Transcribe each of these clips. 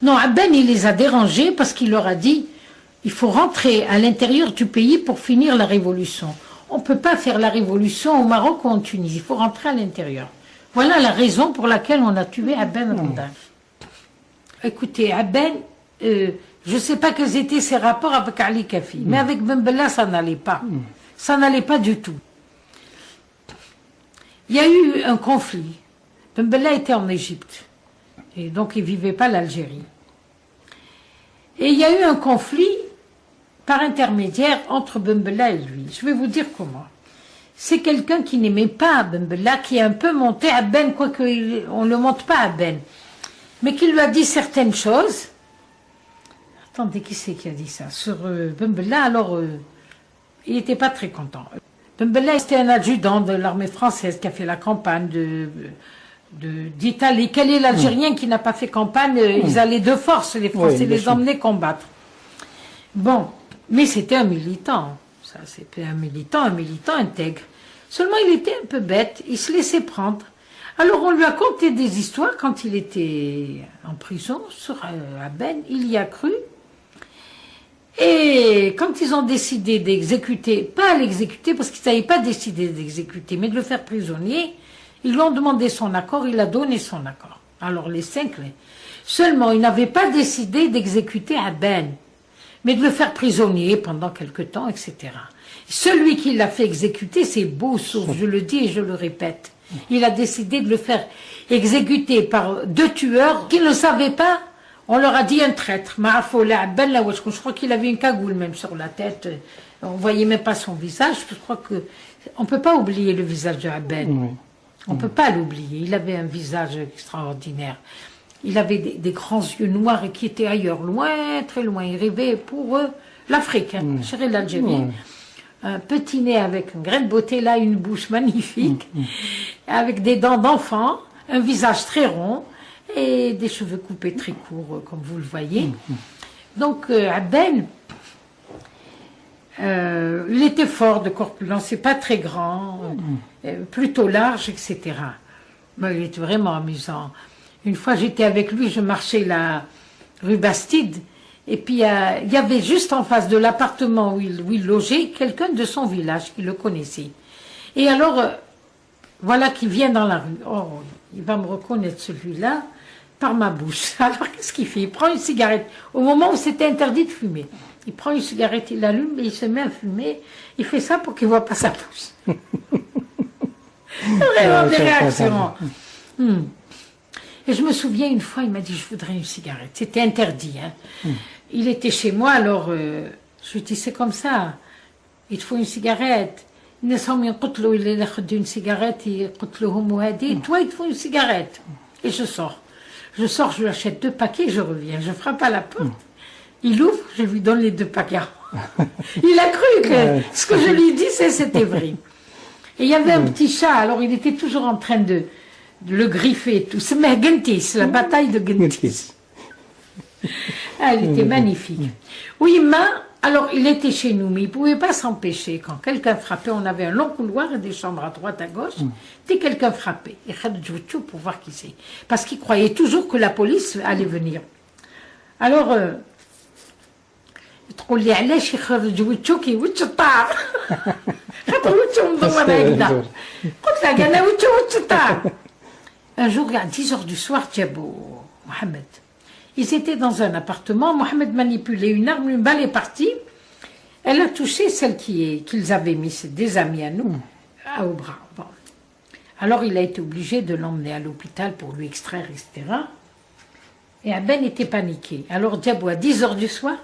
Non, Aben, il les a dérangés parce qu'il leur a dit il faut rentrer à l'intérieur du pays pour finir la révolution. On ne peut pas faire la révolution au Maroc ou en Tunisie, il faut rentrer à l'intérieur. Voilà la raison pour laquelle on a tué Aben Randa. Écoutez, Aben, je ne sais pas quels étaient ses rapports avec Ali Kafi, mais avec Ben Bella, ça n'allait pas. Ça n'allait pas du tout. Il y a eu un conflit. Ben Bella était en Égypte, et donc il ne vivait pas l'Algérie. Et il y a eu un conflit par intermédiaire entre Ben Bella et lui. Je vais vous dire comment. C'est quelqu'un qui n'aimait pas Ben Bella, qui est un peu monté à Ben, quoique on ne le monte pas à Ben, mais qui lui a dit certaines choses. Attendez, qui c'est qui a dit ça? Sur Ben Bella, alors, il n'était pas très content. Ben Bella, c'était un adjudant de l'armée française qui a fait la campagne d'Italie. Quel est l'Algérien qui n'a pas fait campagne? Ils allaient de force, les Français les emmenaient combattre. Bon, mais c'était un militant. Ça, c'était un militant intègre. Seulement, il était un peu bête, il se laissait prendre. Alors, on lui a conté des histoires quand il était en prison, à Ben, il y a cru. Et quand ils ont décidé d'exécuter, pas l'exécuter, parce qu'ils n'avaient pas décidé d'exécuter, mais de le faire prisonnier, ils lui ont demandé son accord, il a donné son accord. Alors, les 5, seulement, ils n'avaient pas décidé d'exécuter Ben, mais de le faire prisonnier pendant quelque temps, etc. Celui qui l'a fait exécuter, c'est Boussouf, je le dis et je le répète. Il a décidé de le faire exécuter par 2 tueurs qui ne savaient pas. On leur a dit un traître. Je crois qu'il avait une cagoule même sur la tête. On ne voyait même pas son visage. Je crois que on ne peut pas oublier le visage de Aben. On ne peut pas l'oublier. Il avait un visage extraordinaire. Il avait des grands yeux noirs et qui étaient ailleurs, loin, très loin. Il rêvait pour l'Afrique, chérie l'Algérie. Un petit nez avec un grain de beauté, là, une bouche magnifique, avec des dents d'enfant, un visage très rond et des cheveux coupés très courts, comme vous le voyez. Donc, Aben, il était fort de corpulence, c'est pas très grand, plutôt large, etc. Mais il était vraiment amusant. Une fois, j'étais avec lui, je marchais la rue Bastide, et puis il y avait juste en face de l'appartement où il logeait, quelqu'un de son village qui le connaissait. Et alors, voilà qu'il vient dans la rue. Oh, il va me reconnaître celui-là par ma bouche. Alors, qu'est-ce qu'il fait? Il prend une cigarette. Au moment où c'était interdit de fumer, il prend une cigarette, il l'allume et il se met à fumer. Il fait ça pour qu'il ne voit pas sa bouche. Vraiment des réactions. Et je me souviens une fois, il m'a dit, je voudrais une cigarette. C'était interdit. Hein. Il était chez moi, alors je lui dis, c'est comme ça. Il te faut une cigarette. Il une cigarette, toi, il te faut une cigarette. Et je sors. Je sors, je lui achète 2 paquets, je reviens. Je frappe à la porte. Il ouvre, je lui donne les 2 paquets. Il a cru que ce que je lui disais, c'était vrai. Et il y avait un petit chat, alors il était toujours en train de le griffer, tout. C'est Gentis, la bataille de Gentis. Ah, elle était magnifique. Oui, alors il était chez nous, mais il ne pouvait pas s'empêcher. Quand quelqu'un frappait, on avait un long couloir et des chambres à droite, à gauche. Dès quelqu'un frappait, il Khadjouchou pour voir qui c'est. Parce qu'il croyait toujours que la police allait venir. Alors, تقول لي علاش يخرج وجهك وجه الطار خاطر وجهه مدور هكذا قلت لها قال وجهه الطار. Un jour, à 10h du soir, Djabou, Mohamed, ils étaient dans un appartement, Mohamed manipulait une arme, une balle est partie, elle a touché celle qu'ils avaient mis, c'est des amis à nous, au bras. Bon. Alors il a été obligé de l'emmener à l'hôpital pour lui extraire, etc. Et Aben était paniqué. Alors Djabou, à 10h du soir,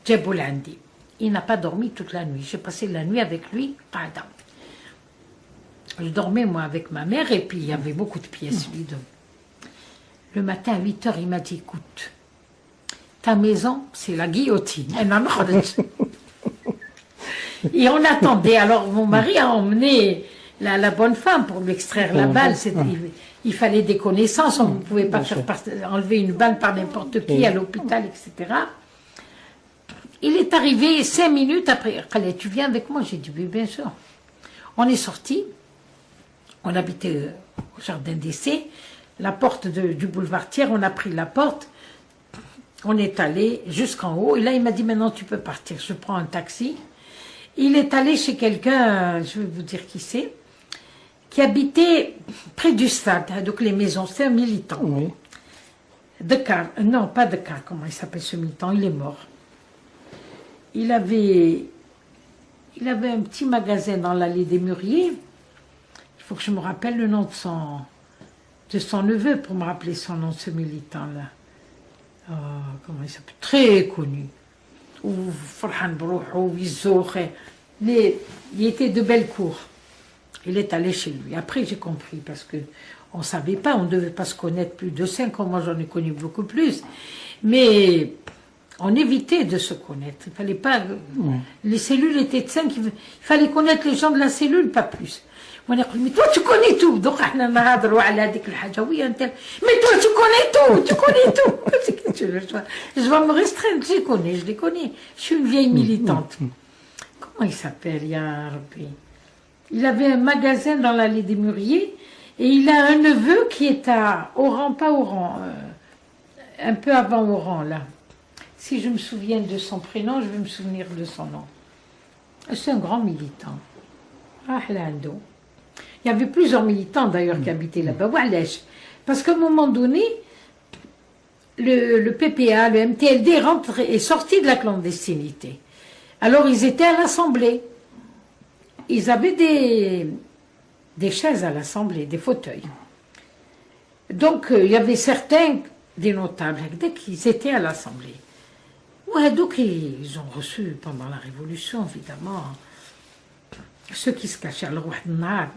Djabou Landi, il n'a pas dormi toute la nuit. J'ai passé la nuit avec lui, pardon. Je dormais, moi, avec ma mère, et puis il y avait beaucoup de pièces. Le matin, à 8h, il m'a dit, écoute, ta maison, c'est la guillotine. Et on attendait. Alors, mon mari a emmené la bonne femme pour lui extraire la balle. Il fallait des connaissances. On ne pouvait pas faire enlever une balle par n'importe qui à l'hôpital, etc. Il est arrivé 5 minutes après. Khaled, tu viens avec moi? J'ai dit, oui, bien sûr. On est sortis. On habitait au jardin d'essai, la porte du boulevard Thiers, on a pris la porte. On est allé jusqu'en haut. Et là, il m'a dit, maintenant, tu peux partir. Je prends un taxi. Il est allé chez quelqu'un, je vais vous dire qui c'est, qui habitait près du stade, donc les maisons. C'est un militant. Oui. Non, pas Dakar, comment il s'appelle ce militant? Il est mort. Il avait un petit magasin dans l'allée des Mûriers. Il faut que je me rappelle le nom de son neveu pour me rappeler son nom, ce militant-là. Comment il s'appelle? Très connu. Ou Farhan Brouhou, mais il était de Bellecour. Il est allé chez lui. Après, j'ai compris, parce que on ne savait pas, on ne devait pas se connaître plus de 5 ans. Moi, j'en ai connu beaucoup plus. Mais on évitait de se connaître. Il fallait pas. Les cellules étaient de 5. Il fallait connaître les gens de la cellule, pas plus. Mais toi, tu connais tout. Donc, mais toi, tu connais tout. Tu connais tout. Je vais me restreindre. Je les connais. Je suis une vieille militante. Comment il s'appelle, il avait un magasin dans l'allée des Mûriers. Et il a un neveu qui est à Oran, pas Oran, un peu avant Oran, là. Si je me souviens de son prénom, je vais me souvenir de son nom. C'est un grand militant. Il y avait plusieurs militants, d'ailleurs, qui habitaient là-bas. Parce qu'à un moment donné, le PPA, le MTLD est sorti de la clandestinité. Alors, ils étaient à l'Assemblée. Ils avaient des chaises à l'Assemblée, des fauteuils. Donc, il y avait certains des notables, dès qu'ils étaient à l'Assemblée. Ouais, donc, ils ont reçu, pendant la Révolution, évidemment, ceux qui se cachaient, le roi de Nar,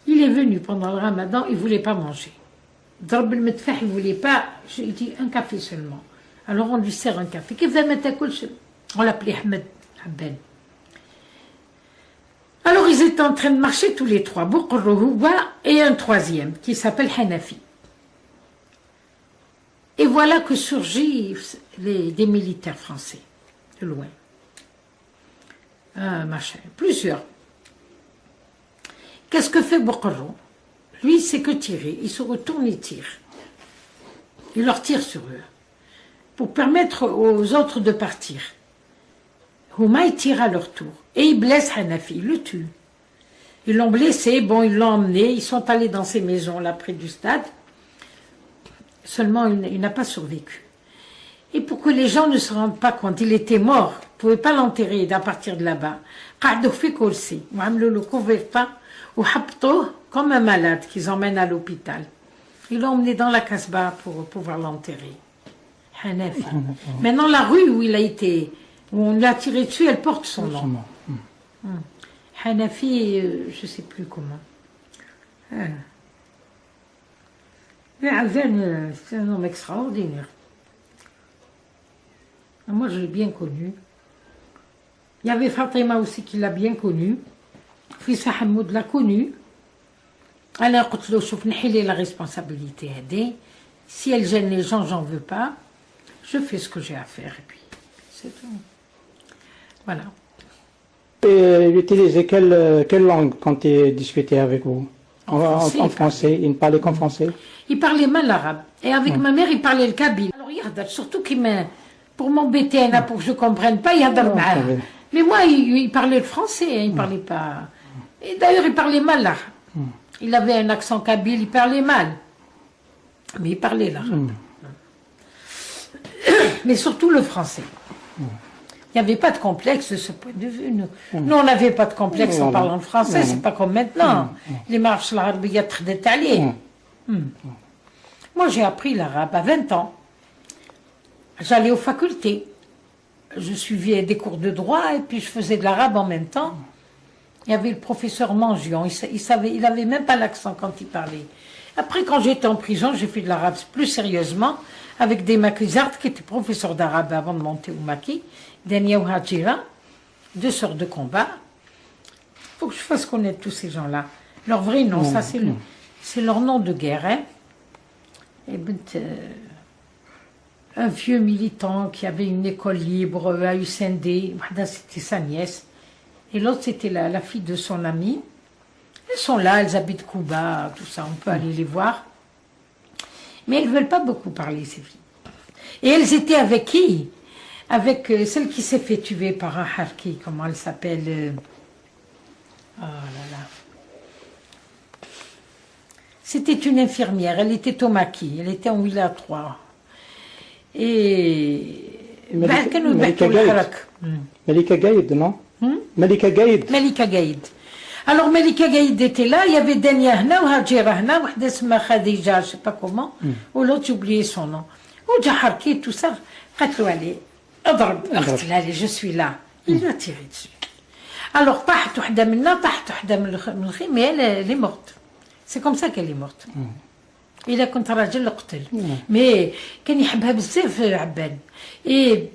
il est venu pendant le Ramadan, il ne voulait pas manger. Darb el-Medfah, il ne voulait pas, il dit un café seulement. Alors, on lui sert un café. On l'appelait Ahmed Habben. Alors, ils étaient en train de marcher tous les trois, Boukrouhouba et un troisième, qui s'appelle Hanafi. Et voilà que surgissent des militaires français, de loin. Plusieurs. Qu'est-ce que fait Boukrou? Lui, c'est que tirer. Il se retourne et tire. Il leur tire sur eux, pour permettre aux autres de partir. Houma, il tire à leur tour. Et il blesse Hanafi, il le tue. Ils l'ont blessé, bon, ils l'ont emmené, ils sont allés dans ces maisons là près du stade. Seulement, il n'a pas survécu. Et pour que les gens ne se rendent pas compte, il était mort. Ils ne pouvaient pas l'enterrer à partir de là-bas. Comme un malade qu'ils emmènent à l'hôpital. Ils l'ont emmené dans la Casbah pour pouvoir l'enterrer. Hanafi. Maintenant, la rue où il a été, où on l'a tiré dessus, elle porte son nom. Hanafi, je ne sais plus comment. C'est un homme extraordinaire. Moi, je l'ai bien connu. Il y avait Fatima aussi qui l'a bien connu. Fils Hamoud l'a connu. Elle a dit, la responsabilité. Si elle gêne les gens, j'en veux pas. Je fais ce que j'ai à faire et puis c'est tout. Voilà. Et il utilisait quelle langue quand il discutait avec vous? En français, il ne parlait qu'en français? Il parlait mal l'arabe. Et avec ma mère, il parlait le kabyle. Alors, il surtout pour m'embêter, pour que je ne comprenne pas, il y a mal. Mais moi, il parlait le français, il ne parlait pas. Et d'ailleurs, il parlait mal l'arabe. Il avait un accent kabyle, il parlait mal. Mais il parlait l'arabe. Mais surtout le français. Il n'y avait pas de complexe de ce point de vue. Nous, on n'avait pas de complexe en parlant français, c'est pas comme maintenant. Les marches l'arabes, très détaillées. Moi, j'ai appris l'arabe à 20 ans. J'allais aux facultés. Je suivais des cours de droit et puis je faisais de l'arabe en même temps. Il y avait le professeur Mangion, il n'avait même pas l'accent quand il parlait. Après, quand j'étais en prison, j'ai fait de l'arabe plus sérieusement avec des maquisards qui étaient professeurs d'arabe avant de monter au maquis, Dania ou Hadjira, 2 sœurs de combat. Il faut que je fasse connaître tous ces gens-là. Leur vrai nom, ça c'est leur nom de guerre. Hein. Et un vieux militant qui avait une école libre à USND, c'était sa nièce. Et l'autre, c'était la fille de son ami. Elles sont là, elles habitent Cuba, tout ça, on peut aller les voir. Mais elles ne veulent pas beaucoup parler, ces filles. Et elles étaient avec qui? Avec celle qui s'est fait tuer par un harki, comment elle s'appelle? Oh là là. C'était une infirmière, elle était au maquis, elle était en Willa 3. Et... Malika Gaïd, non? Malika Gaïd. Malika Gaïd. Alors Malika Gaïd était là, il y avait Dania Hna ou Hadjira Hna, ou Hadesma Khadija, je ne sais pas comment, ou l'autre j'ai oublié son nom. Ou Jaharki, tout ça. قالت له allez, اضرب اقتل, allez, je suis là. Il lui a tiré dessus. Alors طاحت وحده منا, طاحت وحده من الخيم, mais elle est morte. C'est comme ça qu'elle est morte. إلا كنت راجل قتل. Mais كان يحبها بزاف عبان. Et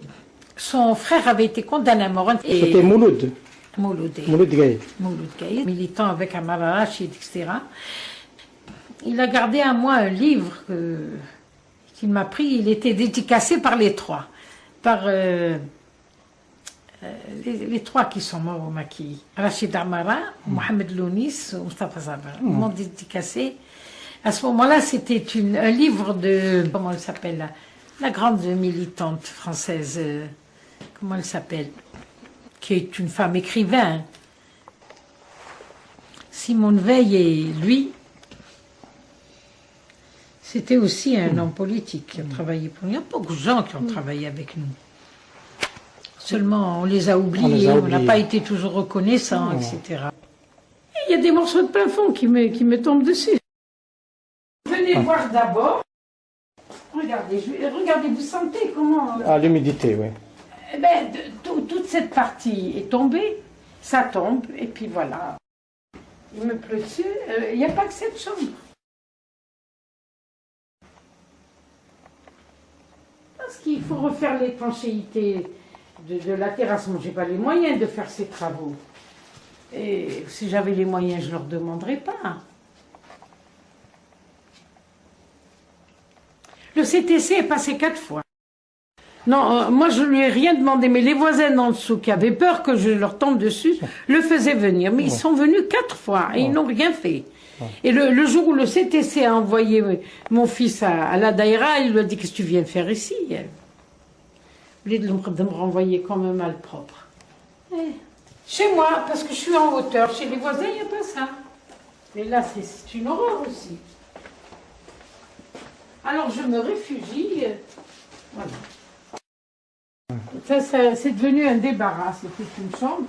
son frère avait été condamné à mort. C'était Mouloud. Mouloud Gaïd. Mouloud Gaïd, militant avec Amara Rachid, etc. Il a gardé à moi un livre qu'il m'a pris. Il était dédicacé par les trois. Par les trois qui sont morts au maquis. Rachid Amara, Mohamed Lounis, Mustafa Zabar. Ils m'ont dédicacé. À ce moment-là, c'était un livre de... Comment elle s'appelle la grande militante française. Comment elle s'appelle? Qui est une femme écrivain. Simone Veil et lui, c'était aussi un homme politique qui a travaillé pour nous. Il y a beaucoup de gens qui ont travaillé avec nous. Seulement, on les a oubliés, on n'a pas été toujours reconnaissants, etc. Il y a des morceaux de plafond qui me tombent dessus. Venez voir d'abord. Regardez, vous sentez comment... Ah, l'humidité, oui. Eh ben, toute cette partie est tombée, ça tombe, et puis voilà. Il me pleut dessus, il n'y a pas que cette chambre. Parce qu'il faut refaire l'étanchéité de la terrasse. Moi, je n'ai pas les moyens de faire ces travaux. Et si j'avais les moyens, je ne leur demanderais pas. Le CTC est passé 4 fois. Non, moi je lui ai rien demandé, mais les voisins en dessous qui avaient peur que je leur tombe dessus, le faisaient venir. Mais ils sont venus 4 fois et ils n'ont rien fait. Et le jour où le CTC a envoyé mon fils à la Daïra, il lui a dit: qu'est-ce que tu viens faire ici? Au lieu de me renvoyer comme un malpropre. Chez moi, parce que je suis en hauteur, chez les voisins, il n'y a pas ça. Mais là, c'est une horreur aussi. Alors je me réfugie. Voilà. Ça, c'est devenu un débarras. C'était une chambre.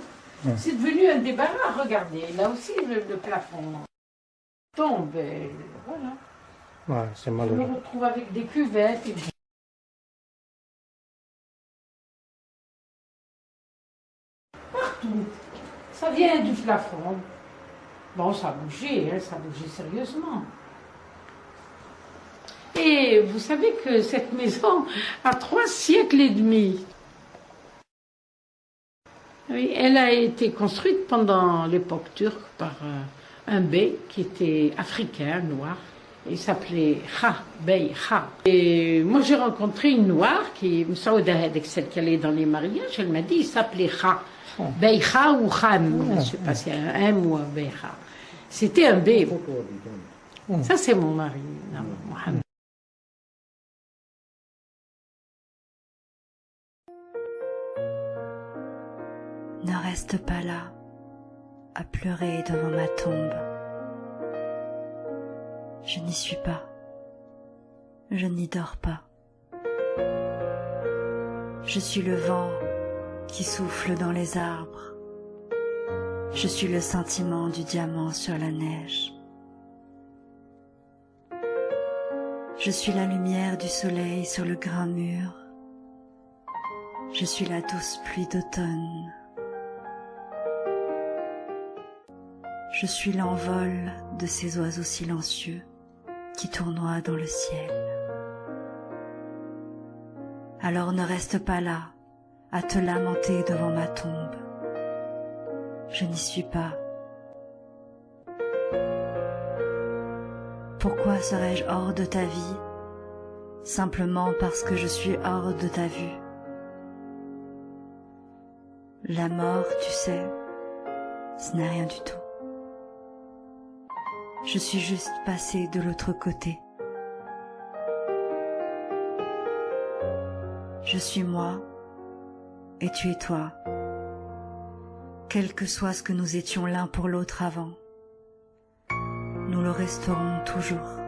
C'est devenu un débarras. Regardez, là aussi le plafond tombe. Et voilà. Ouais, c'est Je malheureux. me retrouve avec des cuvettes. Partout. Ça vient du plafond. Bon, ça a bougé, hein, ça a bougé sérieusement. Et vous savez que cette maison a 3 siècles et demi. Oui, elle a été construite pendant l'époque turque par un bey qui était africain, noir. Il s'appelait Kha, Bey Kha. Et moi j'ai rencontré une noire qui, celle qui allait dans les mariages, elle m'a dit il s'appelait Kha. Bey Kha ou Kham, je ne sais pas si c'est un M ou un Bey Kha. C'était un bey. Ça c'est mon mari, Mohamed. Ne reste pas là, à pleurer devant ma tombe. Je n'y suis pas, je n'y dors pas. Je suis le vent qui souffle dans les arbres. Je suis le scintillement du diamant sur la neige. Je suis la lumière du soleil sur le grain mûr. Je suis la douce pluie d'automne. Je suis l'envol de ces oiseaux silencieux qui tournoient dans le ciel. Alors ne reste pas là à te lamenter devant ma tombe. Je n'y suis pas. Pourquoi serais-je hors de ta vie, simplement parce que je suis hors de ta vue? La mort, tu sais, ce n'est rien du tout. Je suis juste passée de l'autre côté. Je suis moi et tu es toi, quel que soit ce que nous étions l'un pour l'autre avant. Nous le resterons toujours.